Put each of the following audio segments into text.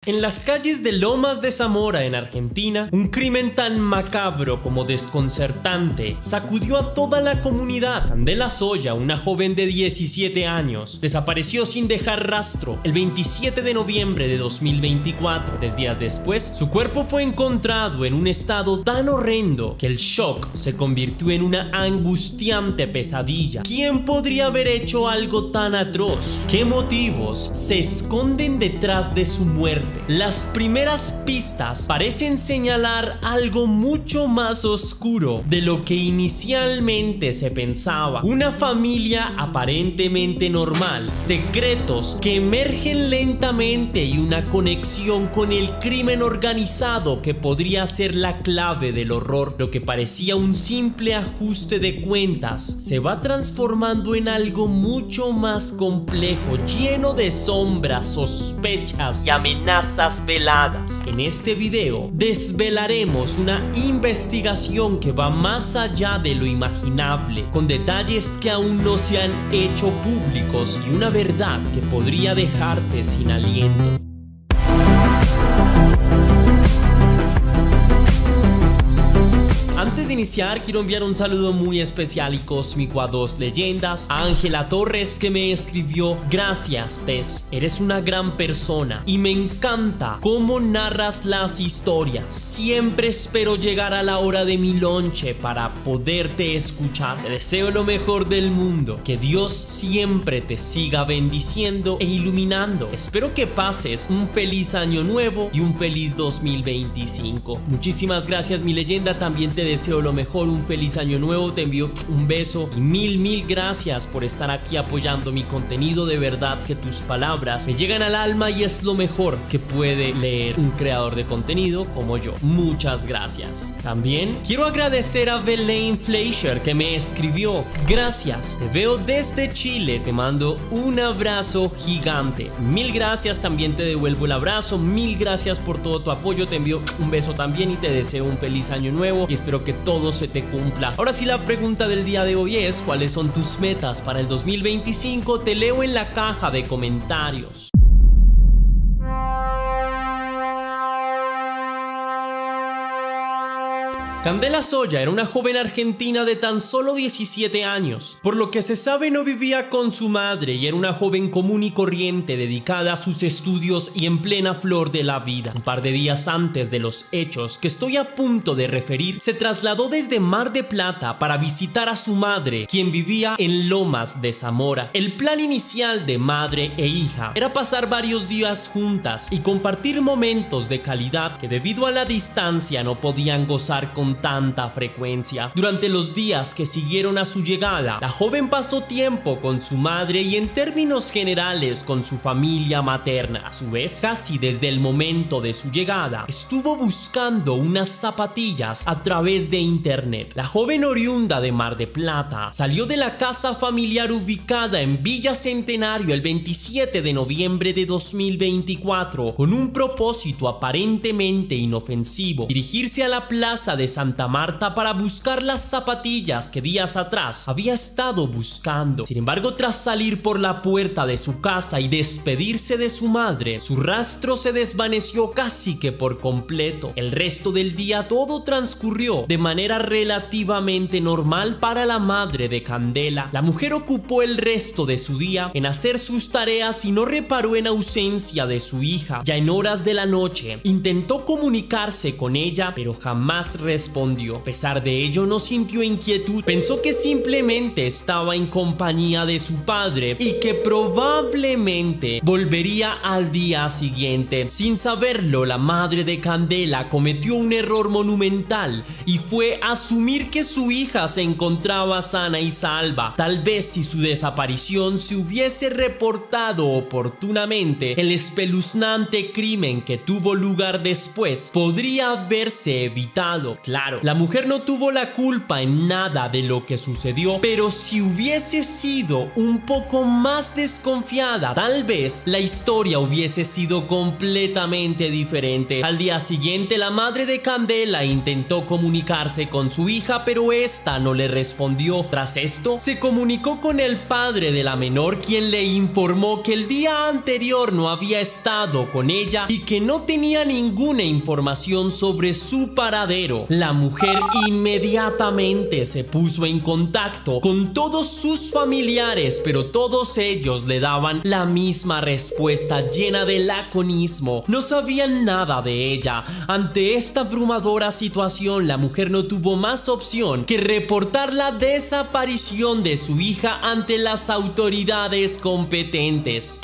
En las calles de Lomas de Zamora, en Argentina, un crimen tan macabro como desconcertante sacudió a toda la comunidad. Candela Soya, una joven de 17 años, desapareció sin dejar rastro el 27 de noviembre de 2024. 3 días después, su cuerpo fue encontrado en un estado tan horrendo que el shock se convirtió en una angustiante pesadilla. ¿Quién podría haber hecho algo tan atroz? ¿Qué motivos se esconden detrás de su muerte? Las primeras pistas parecen señalar algo mucho más oscuro de lo que inicialmente se pensaba. Una familia aparentemente normal, secretos que emergen lentamente y una conexión con el crimen organizado que podría ser la clave del horror. Lo que parecía un simple ajuste de cuentas se va transformando en algo mucho más complejo, lleno de sombras, sospechas y amenazas veladas. En este video desvelaremos una investigación que va más allá de lo imaginable, con detalles que aún no se han hecho públicos y una verdad que podría dejarte sin aliento. Antes de iniciar, quiero enviar un saludo muy especial y cósmico a 2 leyendas. A Ángela Torres, que me escribió: gracias, Tess, eres una gran persona y me encanta cómo narras las historias. Siempre espero llegar a la hora de mi lonche para poderte escuchar. Te deseo lo mejor del mundo, que Dios siempre te siga bendiciendo e iluminando. Espero que pases un feliz año nuevo y un feliz 2025. Muchísimas gracias, mi leyenda. También te deseo lo mejor, un feliz año nuevo, te envío un beso y mil gracias por estar aquí apoyando mi contenido. De verdad que tus palabras me llegan al alma y es lo mejor que puede leer un creador de contenido como yo. Muchas gracias. También quiero agradecer a Belén Fleischer, que me escribió: gracias, te veo desde Chile, te mando un abrazo gigante. Mil gracias, también te devuelvo el abrazo. Mil gracias por todo tu apoyo, te envío un beso también y te deseo un feliz año nuevo y espero que todo se te cumpla. Ahora sí, la pregunta del día de hoy es: ¿cuáles son tus metas para el 2025? Te leo en la caja de comentarios. Candela Soya era una joven argentina de tan solo 17 años. Por lo que se sabe, no vivía con su madre y era una joven común y corriente dedicada a sus estudios y en plena flor de la vida. Un par de días antes de los hechos que estoy a punto de referir, se trasladó desde Mar de Plata para visitar a su madre, quien vivía en Lomas de Zamora. El plan inicial de madre e hija era pasar varios días juntas y compartir momentos de calidad que debido a la distancia no podían gozar con tanta frecuencia. Durante los días que siguieron a su llegada, la joven pasó tiempo con su madre y en términos generales con su familia materna. A su vez, casi desde el momento de su llegada, estuvo buscando unas zapatillas a través de internet. La joven oriunda de Mar de Plata salió de la casa familiar ubicada en Villa Centenario el 27 de noviembre de 2024 con un propósito aparentemente inofensivo: dirigirse a la plaza de Santa Marta para buscar las zapatillas que días atrás había estado buscando. Sin embargo, tras salir por la puerta de su casa y despedirse de su madre, su rastro se desvaneció casi que por completo. El resto del día todo transcurrió de manera relativamente normal para la madre de Candela. La mujer ocupó el resto de su día en hacer sus tareas y no reparó en ausencia de su hija. Ya en horas de la noche intentó comunicarse con ella, pero jamás respondió. A pesar de ello, no sintió inquietud. Pensó que simplemente estaba en compañía de su padre y que probablemente volvería al día siguiente. Sin saberlo, la madre de Candela cometió un error monumental y fue asumir que su hija se encontraba sana y salva. Tal vez si su desaparición se hubiese reportado oportunamente, el espeluznante crimen que tuvo lugar después podría haberse evitado. Claro Claro, la mujer no tuvo la culpa en nada de lo que sucedió, pero si hubiese sido un poco más desconfiada, tal vez la historia hubiese sido completamente diferente. Al día siguiente, la madre de Candela intentó comunicarse con su hija, pero esta no le respondió. Tras esto, se comunicó con el padre de la menor, quien le informó que el día anterior no había estado con ella y que no tenía ninguna información sobre su paradero. La mujer inmediatamente se puso en contacto con todos sus familiares, pero todos ellos le daban la misma respuesta llena de laconismo. No sabían nada de ella. Ante esta abrumadora situación, la mujer no tuvo más opción que reportar la desaparición de su hija ante las autoridades competentes.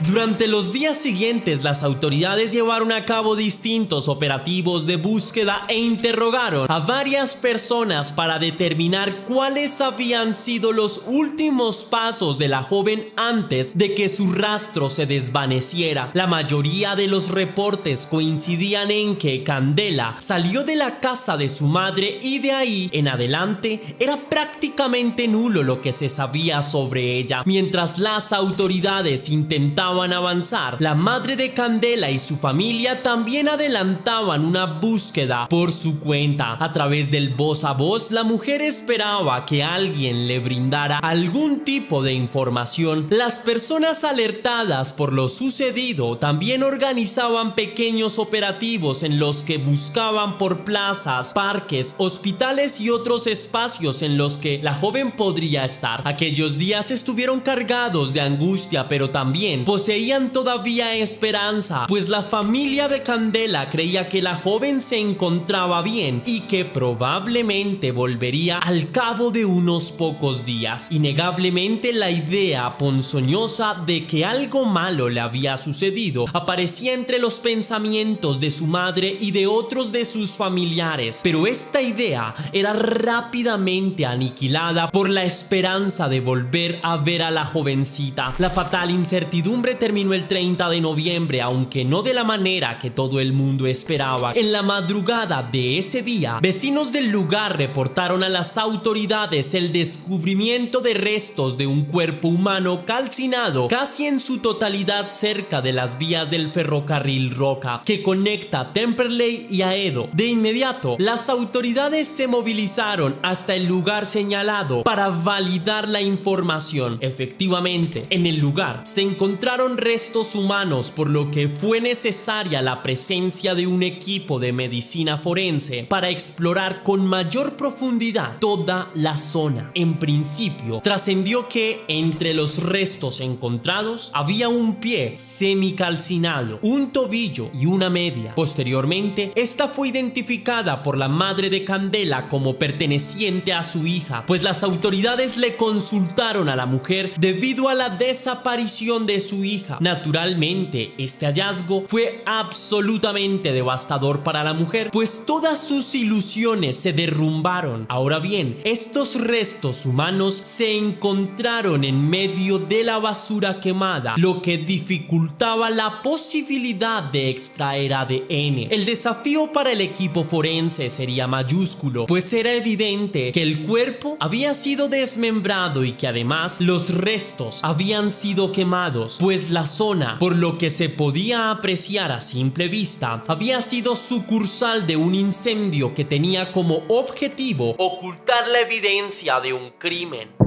Durante los días siguientes, las autoridades llevaron a cabo distintos operativos de búsqueda e interrogaron a varias personas para determinar cuáles habían sido los últimos pasos de la joven antes de que su rastro se desvaneciera. La mayoría de los reportes coincidían en que Candela salió de la casa de su madre y de ahí en adelante era prácticamente nulo lo que se sabía sobre ella. Mientras las autoridades intentaban avanzar, la madre de Candela y su familia también adelantaban una búsqueda por su cuenta. A través del voz a voz, la mujer esperaba que alguien le brindara algún tipo de información. Las personas alertadas por lo sucedido también organizaban pequeños operativos en los que buscaban por plazas, parques, hospitales y otros espacios en los que la joven podría estar. Aquellos días estuvieron cargados de angustia, pero también poseían todavía esperanza, pues la familia de Candela creía que la joven se encontraba bien y que probablemente volvería al cabo de unos pocos días. Innegablemente, la idea ponzoñosa de que algo malo le había sucedido aparecía entre los pensamientos de su madre y de otros de sus familiares, pero esta idea era rápidamente aniquilada por la esperanza de volver a ver a la jovencita. La fatal incertidumbre terminó el 30 de noviembre, aunque no de la manera que todo el mundo esperaba. En la madrugada de ese día, vecinos del lugar reportaron a las autoridades el descubrimiento de restos de un cuerpo humano calcinado casi en su totalidad cerca de las vías del ferrocarril Roca, que conecta Temperley y Aedo. De inmediato, las autoridades se movilizaron hasta el lugar señalado para validar la información. Efectivamente, en el lugar se encontraron restos humanos, por lo que fue necesaria la presencia de un equipo de medicina forense para explorar con mayor profundidad toda la zona. En principio, trascendió que entre los restos encontrados había un pie semicalcinado, un tobillo y una media. Posteriormente, esta fue identificada por la madre de Candela como perteneciente a su hija, pues las autoridades le consultaron a la mujer debido a la desaparición de su hija. Naturalmente, este hallazgo fue absolutamente devastador para la mujer, pues todas sus ilusiones se derrumbaron. Ahora bien, estos restos humanos se encontraron en medio de la basura quemada, lo que dificultaba la posibilidad de extraer ADN. El desafío para el equipo forense sería mayúsculo, pues era evidente que el cuerpo había sido desmembrado y que además los restos habían sido quemados, pues la zona, por lo que se podía apreciar a simple vista, había sido sucursal de un incendio que tenía como objetivo ocultar la evidencia de un crimen.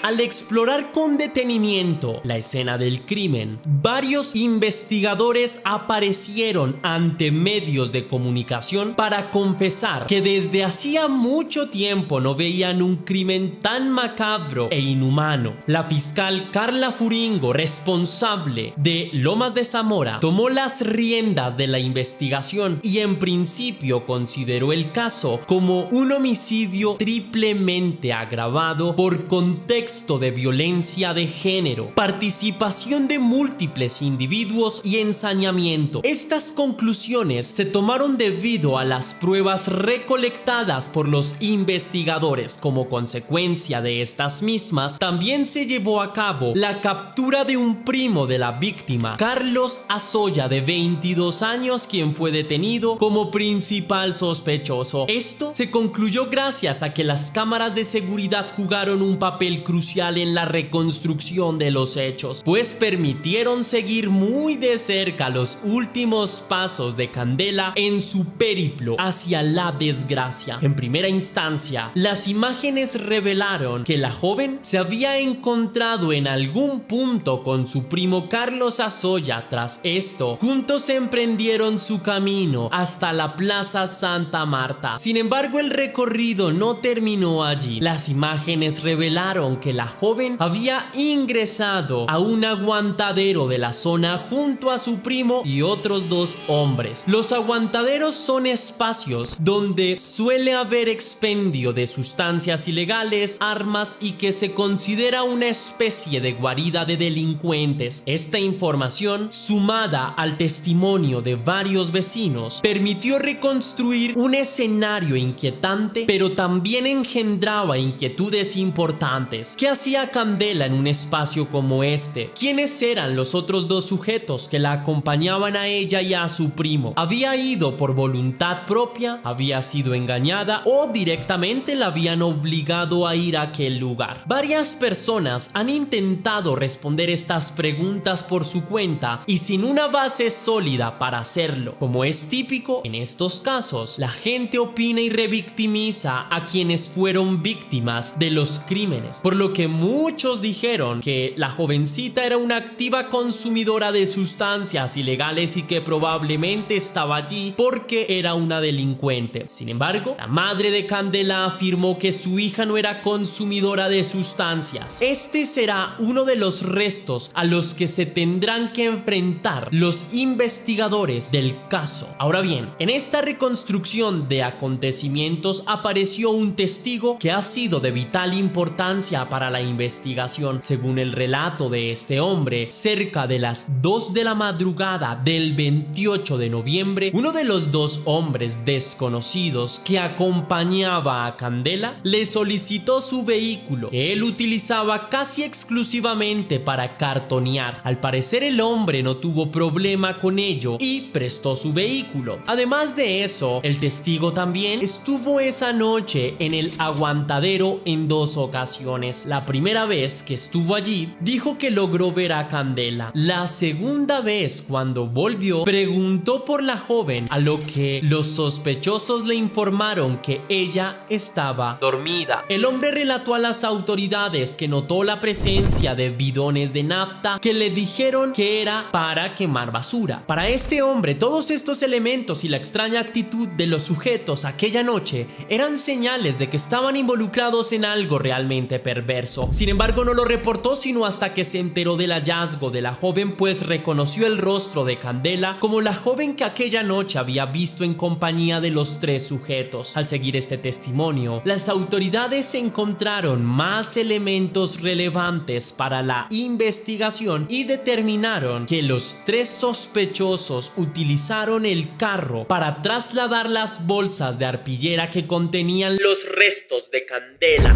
Al explorar con detenimiento la escena del crimen, varios investigadores aparecieron ante medios de comunicación para confesar que desde hacía mucho tiempo no veían un crimen tan macabro e inhumano. La fiscal Carla Furingo, responsable de Lomas de Zamora, tomó las riendas de la investigación y en principio consideró el caso como un homicidio triplemente agravado por contexto contexto de violencia de género, participación de múltiples individuos y ensañamiento. Estas conclusiones se tomaron debido a las pruebas recolectadas por los investigadores. Como consecuencia de estas mismas, también se llevó a cabo la captura de un primo de la víctima, Carlos Azoya, de 22 años, quien fue detenido como principal sospechoso. Esto se concluyó gracias a que las cámaras de seguridad jugaron un papel crucial en la reconstrucción de los hechos, pues permitieron seguir muy de cerca los últimos pasos de Candela en su periplo hacia la desgracia. En primera instancia, las imágenes revelaron que la joven se había encontrado en algún punto con su primo Carlos Azoya. Tras esto, juntos emprendieron su camino hasta la Plaza Santa Marta. Sin embargo, el recorrido no terminó allí. Las imágenes revelaron que la joven había ingresado a un aguantadero de la zona junto a su primo y otros dos hombres. Los aguantaderos son espacios donde suele haber expendio de sustancias ilegales, armas y que se considera una especie de guarida de delincuentes. Esta información, sumada al testimonio de varios vecinos, permitió reconstruir un escenario inquietante, pero también engendraba inquietudes importantes. ¿Qué hacía Candela en un espacio como este? ¿Quiénes eran los otros dos sujetos que la acompañaban a ella y a su primo? ¿Había ido por voluntad propia? ¿Había sido engañada? ¿O directamente la habían obligado a ir a aquel lugar? Varias personas han intentado responder estas preguntas por su cuenta y sin una base sólida para hacerlo. Como es típico en estos casos, la gente opina y revictimiza a quienes fueron víctimas de los crímenes, por lo que muchos dijeron que la jovencita era una activa consumidora de sustancias ilegales y que probablemente estaba allí porque era una delincuente. Sin embargo, la madre de Candela afirmó que su hija no era consumidora de sustancias. Este será uno de los restos a los que se tendrán que enfrentar los investigadores del caso. Ahora bien, en esta reconstrucción de acontecimientos apareció un testigo que ha sido de vital importancia para la investigación. Según el relato de este hombre, cerca de las 2 de la madrugada del 28 de noviembre, uno de los dos hombres desconocidos que acompañaba a Candela le solicitó su vehículo, que él utilizaba casi exclusivamente para cartonear. Al parecer, el hombre no tuvo problema con ello y prestó su vehículo. Además de eso, el testigo también estuvo esa noche en el aguantadero en 2 ocasiones. La primera vez que estuvo allí, dijo que logró ver a Candela. La segunda vez, cuando volvió, preguntó por la joven, a lo que los sospechosos le informaron que ella estaba dormida. El hombre relató a las autoridades que notó la presencia de bidones de nafta que le dijeron que era para quemar basura. Para este hombre, todos estos elementos y la extraña actitud de los sujetos aquella noche eran señales de que estaban involucrados en algo realmente perverso. Sin embargo, no lo reportó sino hasta que se enteró del hallazgo de la joven, pues reconoció el rostro de Candela como la joven que aquella noche había visto en compañía de los 3 sujetos. Al seguir este testimonio, las autoridades encontraron más elementos relevantes para la investigación y determinaron que los 3 sospechosos utilizaron el carro para trasladar las bolsas de arpillera que contenían los restos de Candela.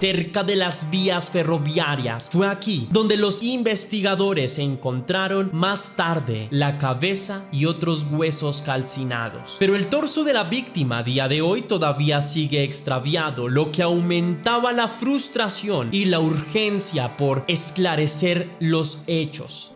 cerca de las vías ferroviarias. Fue aquí donde los investigadores encontraron más tarde la cabeza y otros huesos calcinados. Pero el torso de la víctima a día de hoy todavía sigue extraviado, lo que aumentaba la frustración y la urgencia por esclarecer los hechos.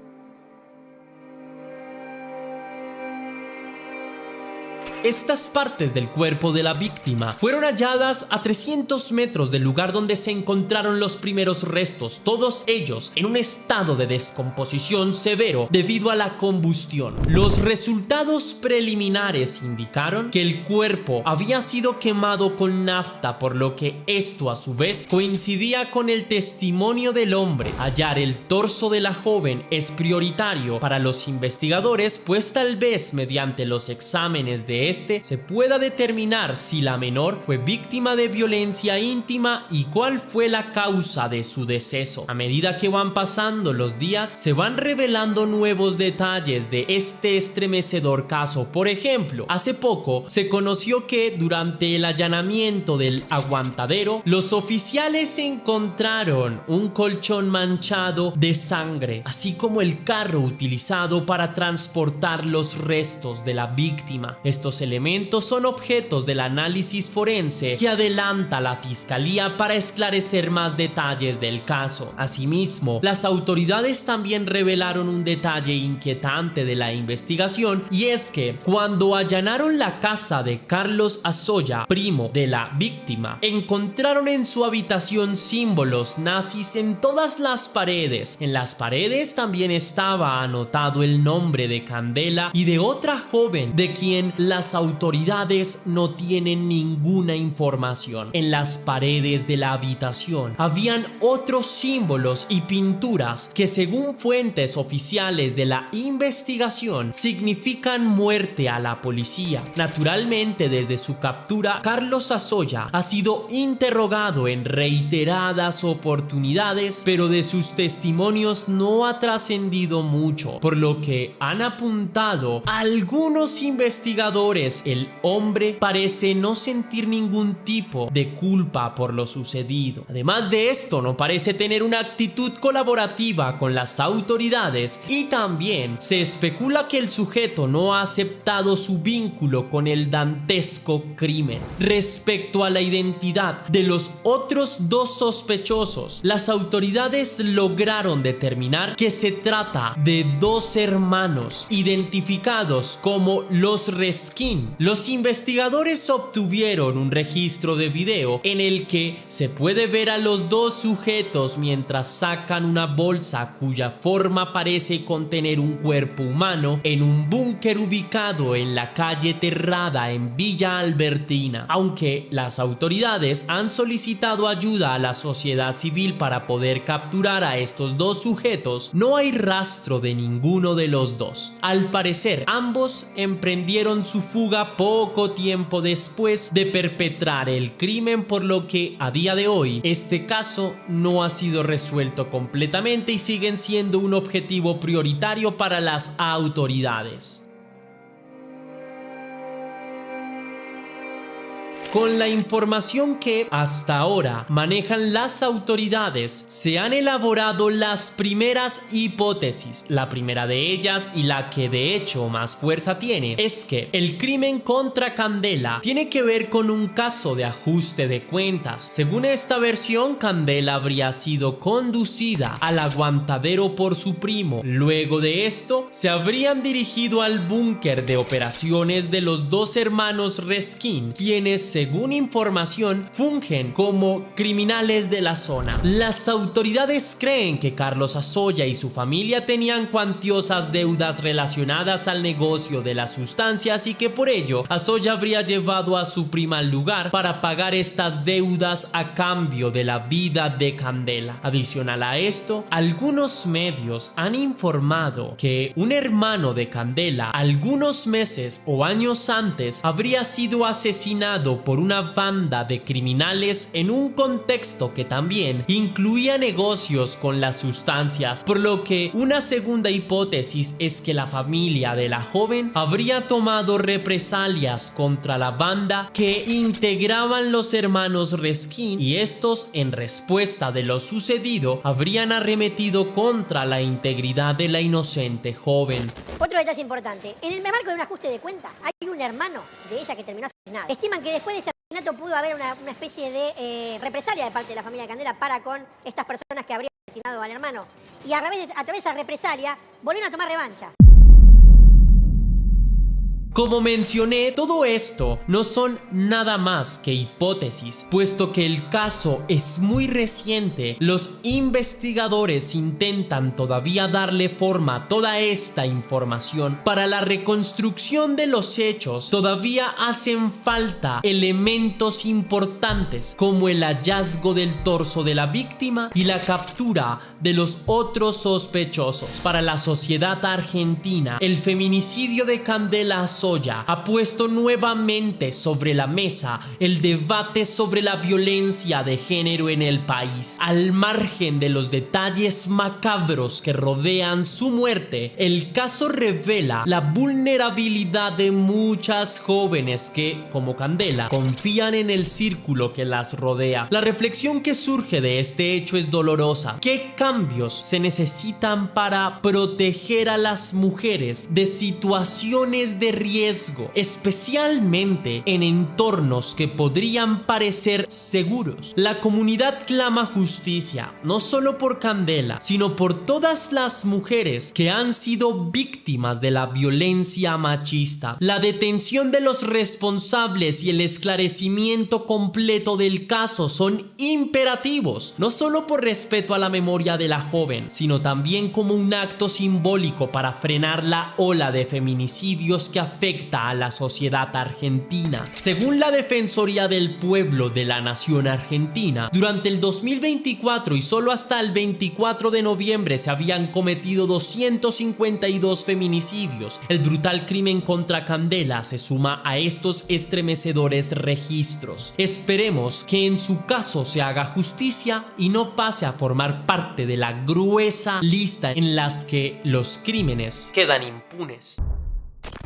Estas partes del cuerpo de la víctima fueron halladas a 300 metros del lugar donde se encontraron los primeros restos, todos ellos en un estado de descomposición severo debido a la combustión. Los resultados preliminares indicaron que el cuerpo había sido quemado con nafta, por lo que esto a su vez coincidía con el testimonio del hombre. Hallar el torso de la joven es prioritario para los investigadores, pues tal vez mediante los exámenes de este se pueda determinar si la menor fue víctima de violencia íntima y cuál fue la causa de su deceso. A medida que van pasando los días, se van revelando nuevos detalles de este estremecedor caso. Por ejemplo, hace poco se conoció que durante el allanamiento del aguantadero, los oficiales encontraron un colchón manchado de sangre, así como el carro utilizado para transportar los restos de la víctima. Estos elementos son objetos del análisis forense que adelanta la fiscalía para esclarecer más detalles del caso. Asimismo, las autoridades también revelaron un detalle inquietante de la investigación, y es que cuando allanaron la casa de Carlos Azoya, primo de la víctima, encontraron en su habitación símbolos nazis en todas las paredes. En las paredes también estaba anotado el nombre de Candela y de otra joven de quien las autoridades no tienen ninguna información. En las paredes de la habitación habían otros símbolos y pinturas que, según fuentes oficiales de la investigación, significan muerte a la policía. Naturalmente, desde su captura, Carlos Azoya ha sido interrogado en reiteradas oportunidades, pero de sus testimonios no ha trascendido mucho, por lo que han apuntado a algunos investigadores. El hombre parece no sentir ningún tipo de culpa por lo sucedido. Además de esto, no parece tener una actitud colaborativa con las autoridades, y también se especula que el sujeto no ha aceptado su vínculo con el dantesco crimen. Respecto a la identidad de los otros dos sospechosos, las autoridades lograron determinar que se trata de dos hermanos identificados como los Reskin. Los investigadores obtuvieron un registro de video en el que se puede ver a los dos sujetos mientras sacan una bolsa cuya forma parece contener un cuerpo humano en un búnker ubicado en la calle Terrada en Villa Albertina. Aunque las autoridades han solicitado ayuda a la sociedad civil para poder capturar a estos dos sujetos, no hay rastro de ninguno de los dos. Al parecer, ambos emprendieron su fuga poco tiempo después de perpetrar el crimen, por lo que a día de hoy este caso no ha sido resuelto completamente y siguen siendo un objetivo prioritario para las autoridades. Con la información que hasta ahora manejan las autoridades, se han elaborado las primeras hipótesis. La primera de ellas, y la que de hecho más fuerza tiene, es que el crimen contra Candela tiene que ver con un caso de ajuste de cuentas. Según esta versión, Candela habría sido conducida al aguantadero por su primo. Luego de esto, se habrían dirigido al búnker de operaciones de los dos hermanos Reskin, quienes, según información, fungen como criminales de la zona. Las autoridades creen que Carlos Azoya y su familia tenían cuantiosas deudas relacionadas al negocio de las sustancias, y que por ello Azoya habría llevado a su prima al lugar para pagar estas deudas a cambio de la vida de Candela. Adicional a esto, algunos medios han informado que un hermano de Candela, algunos meses o años antes, habría sido asesinado por una banda de criminales en un contexto que también incluía negocios con las sustancias, por lo que una segunda hipótesis es que la familia de la joven habría tomado represalias contra la banda que integraban los hermanos Reskin, y estos, en respuesta de lo sucedido, habrían arremetido contra la integridad de la inocente joven. Otro detalle importante: en el marco de un ajuste de cuentas, hay un hermano de ella que terminó asesinado. Estiman que después de ese asesinato pudo haber una especie de represalia de parte de la familia de Candela para con estas personas que habrían asesinado al hermano, y a través de esa represalia volvieron a tomar revancha. Como mencioné, todo esto no son nada más que hipótesis, puesto que el caso es muy reciente. Los investigadores intentan todavía darle forma a toda esta información. Para la reconstrucción de los hechos, todavía hacen falta elementos importantes como el hallazgo del torso de la víctima y la captura de los otros sospechosos. Para la sociedad argentina, el feminicidio de Candela Soya ha puesto nuevamente sobre la mesa el debate sobre la violencia de género en el país. Al margen de los detalles macabros que rodean su muerte, el caso revela la vulnerabilidad de muchas jóvenes que, como Candela, confían en el círculo que las rodea. La reflexión que surge de este hecho es dolorosa. ¿Qué cambios se necesitan para proteger a las mujeres de situaciones de riesgo, especialmente en entornos que podrían parecer seguros? La comunidad clama justicia, no solo por Candela, sino por todas las mujeres que han sido víctimas de la violencia machista. La detención de los responsables y el esclarecimiento completo del caso son imperativos, no solo por respeto a la memoria de la joven, sino también como un acto simbólico para frenar la ola de feminicidios que afecta a la sociedad argentina. Según la Defensoría del Pueblo de la Nación Argentina, durante el 2024 y solo hasta el 24 de noviembre se habían cometido 252 feminicidios. El brutal crimen contra Candela se suma a estos estremecedores registros. Esperemos que en su caso se haga justicia y no pase a formar parte de la gruesa lista en las que los crímenes quedan impunes.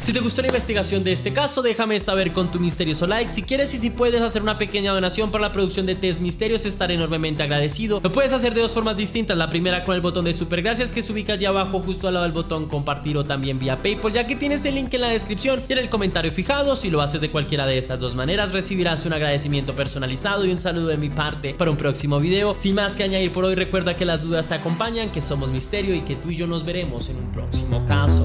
Si te gustó la investigación de este caso, déjame saber con tu misterioso like. Si quieres y si puedes hacer una pequeña donación para la producción de Test Misterios, estaré enormemente agradecido. Lo puedes hacer de dos formas distintas. La primera con el botón de super gracias que se ubica allá abajo justo al lado del botón compartir, o también vía PayPal, ya que tienes el link en la descripción y en el comentario fijado. Si lo haces de cualquiera de estas dos maneras, recibirás un agradecimiento personalizado y un saludo de mi parte para un próximo video. Sin más que añadir por hoy, recuerda que las dudas te acompañan, que somos Misterio y que tú y yo nos veremos en un próximo caso.